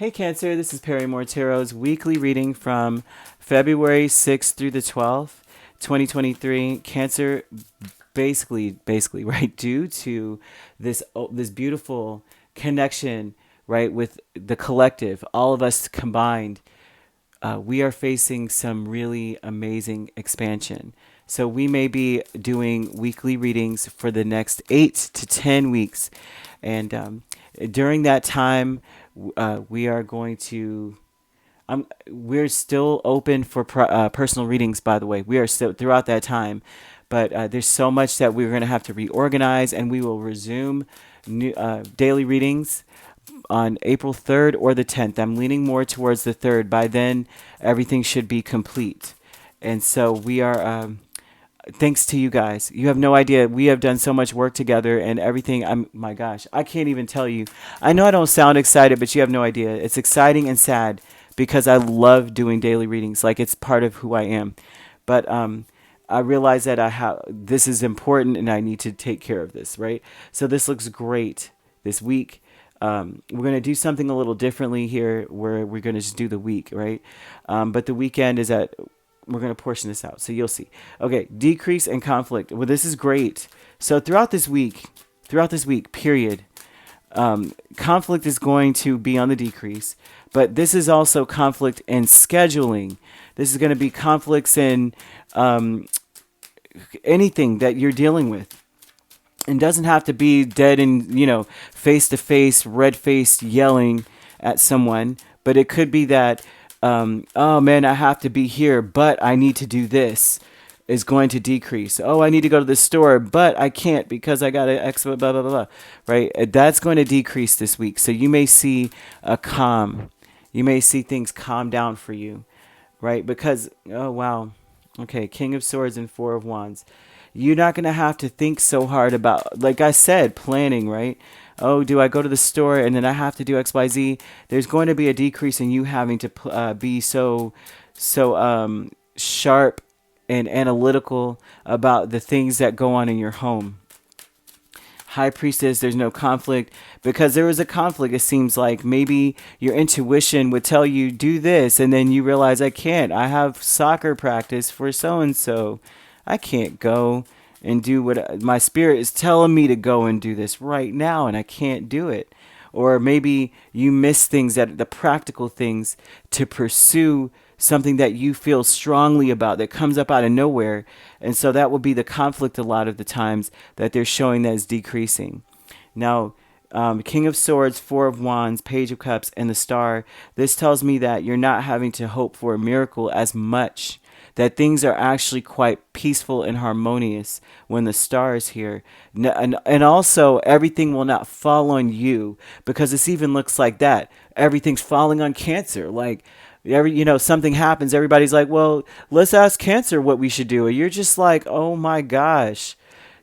Hey Cancer, this is Perrymore Tarot's weekly reading from February 6th through the 12th, 2023. Cancer, basically, right, due to this beautiful connection, right, with the collective, all of us combined, we are facing some really amazing expansion. So we may be doing weekly readings for the next 8 to 10 weeks, and during that time, we are going to. We're still open for personal readings. By the way, we are still throughout that time, but there's so much that we're going to have to reorganize, and we will resume new daily readings on April 3rd or the 10th. I'm leaning more towards the 3rd. By then, everything should be complete. And so we are, thanks to you guys. You have no idea. We have done so much work together and everything. My gosh, I can't even tell you. I know I don't sound excited, but you have no idea. It's exciting and sad because I love doing daily readings. Like it's part of who I am. But I realize that this is important and I need to take care of this, right? So this looks great this week. We're going to do something a little differently here where we're going to just do the week, right? But the weekend is we're going to portion this out. So you'll see. Okay. Decrease and conflict. Well, this is great. So throughout this week, period, conflict is going to be on the decrease, but this is also conflict in scheduling. This is going to be conflicts in anything that you're dealing with. It doesn't have to be dead and, face to face, red faced yelling at someone, but it could be that, oh man, I have to be here, but I need to do this is going to decrease. Oh, I need to go to the store, but I can't because I got an X, blah, blah, blah, blah, right? That's going to decrease this week. So you may see a calm. You may see things calm down for you, right? Because, oh, wow. Okay, King of Swords and Four of Wands. You're not going to have to think so hard about, like I said, planning, right? Oh, do I go to the store and then I have to do X, Y, Z? There's going to be a decrease in you having to be so sharp and analytical about the things that go on in your home. High Priestess, there's no conflict because there was a conflict. It seems like maybe your intuition would tell you do this and then you realize I can't. I have soccer practice for so-and-so. I can't go and do what my spirit is telling me to go and do this right now and I can't do it. Or maybe you miss things, the practical things to pursue something that you feel strongly about that comes up out of nowhere. And so that will be the conflict a lot of the times that they're showing that is decreasing. Now, King of Swords, Four of Wands, Page of Cups, and the Star. This tells me that you're not having to hope for a miracle as much. That things are actually quite peaceful and harmonious when the star is here. And also, everything will not fall on you because this even looks like that. Everything's falling on Cancer. Like, something happens. Everybody's like, well, let's ask Cancer what we should do. And you're just like, oh my gosh.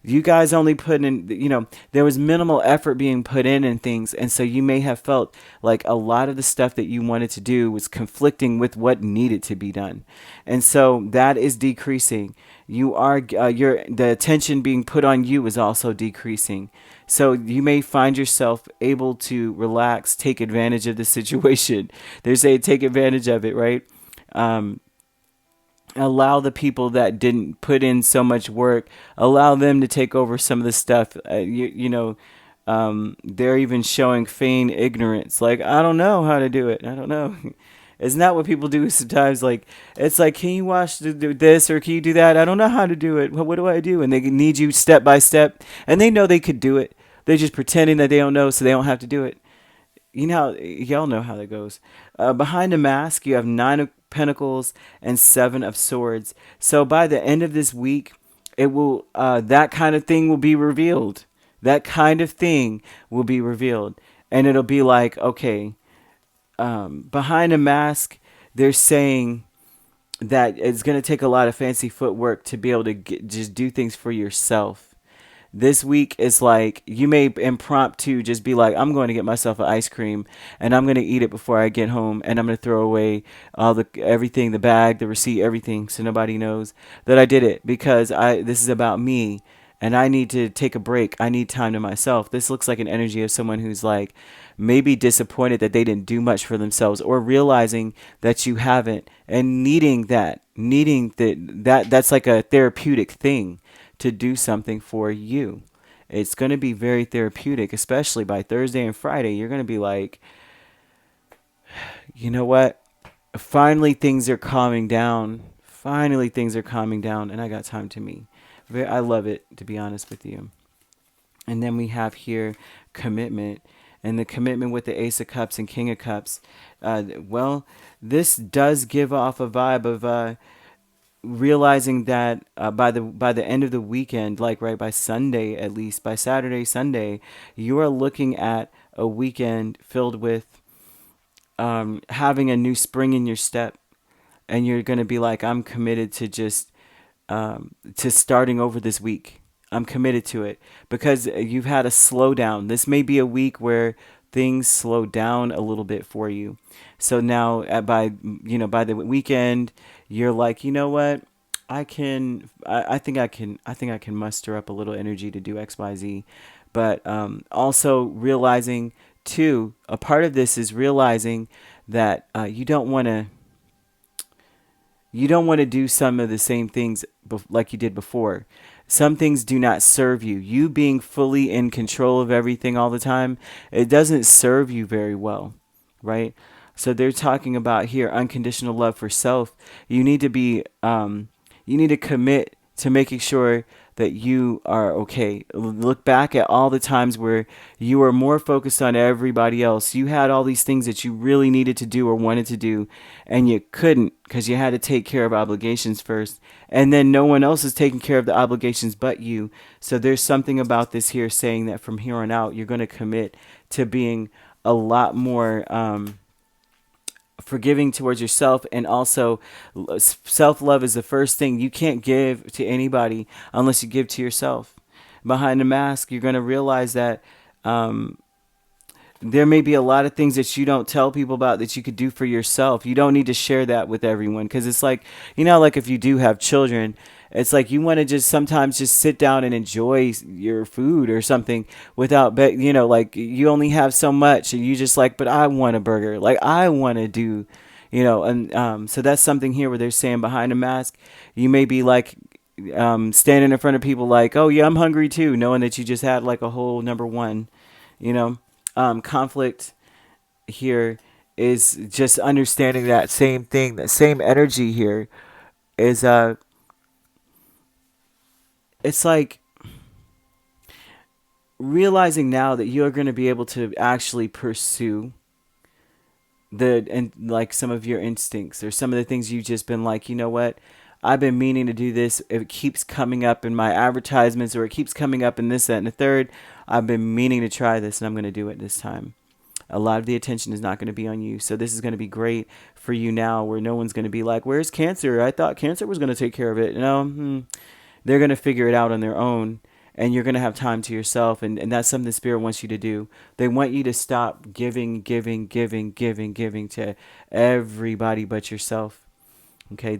You guys only put in, there was minimal effort being put in and things. And so you may have felt like a lot of the stuff that you wanted to do was conflicting with what needed to be done. And so that is decreasing. The attention being put on you is also decreasing. So you may find yourself able to relax, take advantage of the situation. They say take advantage of it, right? Allow the people that didn't put in so much work, allow them to take over some of the stuff. They're even showing feigned ignorance. Like, I don't know how to do it. I don't know. Isn't that what people do sometimes? Like, it's like, can you watch this or can you do that? I don't know how to do it. What do I do? And they need you step by step. And they know they could do it. They're just pretending that they don't know so they don't have to do it. Y'all know how that goes. Behind a mask, you have Nine of Pentacles and Seven of Swords. So by the end of this week, it will that kind of thing will be revealed. That kind of thing will be revealed, and it'll be like, okay, behind a mask, they're saying that it's going to take a lot of fancy footwork to be able to just do things for yourself. This week is like you may impromptu just be like, I'm going to get myself an ice cream and I'm going to eat it before I get home and I'm going to throw away everything, the bag, the receipt, everything, so nobody knows that I did it because this is about me and I need to take a break. I need time to myself. This looks like an energy of someone who's like maybe disappointed that they didn't do much for themselves, or realizing that you haven't, and needing that's like a therapeutic thing to do something for you. It's going to be very therapeutic, especially by Thursday and Friday. You're going to be like, you know what? Finally, things are calming down. Finally, things are calming down, and I got time to me. I love it, to be honest with you. And then we have here commitment, and the commitment with the Ace of Cups and King of Cups. Well, this does give off a vibe of realizing that by the end of the weekend, like right by Sunday, at least by Saturday, Sunday, you are looking at a weekend filled with having a new spring in your step, and you're going to be like, I'm committed to just to starting over this week. I'm committed to it because you've had a slowdown. This may be a week where things slow down a little bit for you. So now by the weekend, you're like, you know what? I think I can muster up a little energy to do XYZ. But also realizing too, a part of this is realizing that you don't want to do some of the same things like you did before. Some things do not serve you. You being fully in control of everything all the time, it doesn't serve you very well, right? So they're talking about here unconditional love for self. You need to be, you need to commit to making sure that you are okay. Look back at all the times where you were more focused on everybody else. You had all these things that you really needed to do or wanted to do, and you couldn't because you had to take care of obligations first. And then no one else is taking care of the obligations but you. So there's something about this here saying that from here on out, you're going to commit to being a lot more forgiving towards yourself. And also self-love is the first thing. You can't give to anybody unless you give to yourself. Behind the mask, you're going to realize that there may be a lot of things that you don't tell people about that you could do for yourself. You don't need to share that with everyone, because it's like, like if you do have children, it's like you want to just sometimes just sit down and enjoy your food or something without, like you only have so much and you just like, but I want a burger. Like I want to do, and so that's something here where they're saying behind a mask, you may be like, standing in front of people like, oh yeah, I'm hungry too, knowing that you just had like a whole number one, conflict here is just understanding that same thing, that same energy here is, it's like realizing now that you're going to be able to actually pursue and like some of your instincts or some of the things you've just been like, you know what? I've been meaning to do this. It keeps coming up in my advertisements, or it keeps coming up in this, that, and the third. I've been meaning to try this, and I'm going to do it this time. A lot of the attention is not going to be on you. So this is going to be great for you now, where no one's going to be like, where's Cancer? I thought Cancer was going to take care of it. No, they're going to figure it out on their own. And you're going to have time to yourself. And that's something the Spirit wants you to do. They want you to stop giving to everybody but yourself. Okay,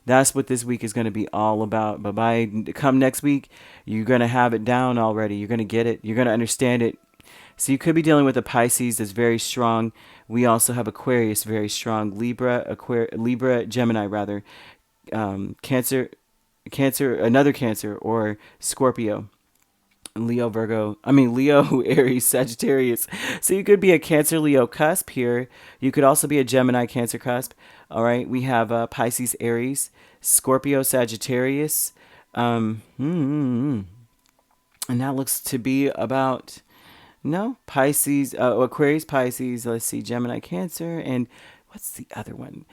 that's what this week is going to be all about. But by come next week, you're going to have it down already. You're going to get it. You're going to understand it. So you could be dealing with a Pisces that's very strong. We also have Aquarius, very strong. Libra, Gemini rather. Cancer, another Cancer, or Scorpio. Leo, Aries, Sagittarius. So you could be a Cancer, Leo cusp here. You could also be a Gemini, Cancer cusp. All right. We have Pisces, Aries, Scorpio, Sagittarius. And that looks to be about, no, Pisces, Aquarius, Pisces. Let's see, Gemini, Cancer, and what's the other one?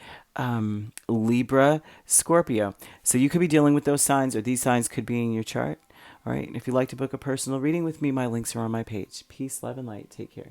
Libra, Scorpio. So you could be dealing with those signs, or these signs could be in your chart. All right. If you'd like to book a personal reading with me, my links are on my page. Peace, love, and light. Take care.